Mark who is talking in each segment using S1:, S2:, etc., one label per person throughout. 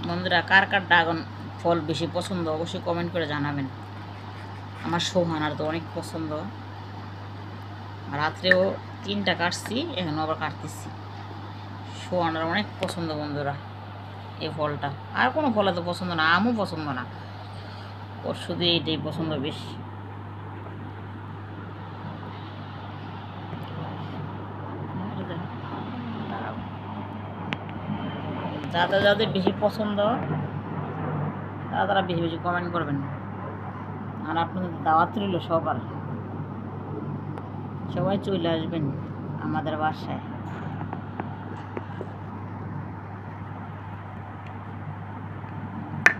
S1: বন্ধুরা কার কার ড্রাগন ফল বেশি পছন্দ অবশ্যই কমেন্ট করে জানাবেন। আমার সোহানার তো অনেক পছন্দ, রাত্রেও 3টা কাটছি, এখন আবার কাটতেছি। সোহানার অনেক পছন্দ বন্ধুরা এই ফলটা, আর কোনো ফল তো পছন্দ না, আমও পছন্দ না, ওর শুধু এইটাই পছন্দ বেশি। যাদের যাদের বেশি পছন্দ তারা বেশি বেশি কমেন্ট করবেন। আর আপনাদের দাওয়াত রইল সবার, সবাই চলে আসবেন আমাদের বাসায়।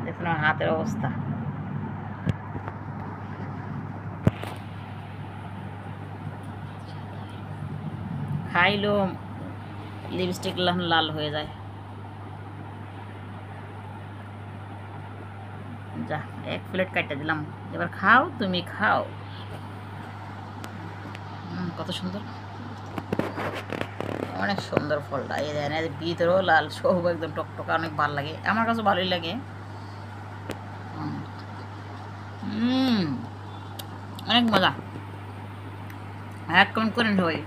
S1: দেখুন আমার হাতের অবস্থা, খাইলেও লিপস্টিক লাল হয়ে যায়। যা 1 প্লেট কাটতে দিলাম, এবার খাও, তুমি খাও। কত সুন্দর, অনেক সুন্দর ফলটা। এই দেন এর ভিতরেও লাল, সব একদম টকটকা, অনেক ভালো লাগে, আমার কাছে ভালোই লাগে। অনেক মজা, এক কমেন্ট করেন সবাই।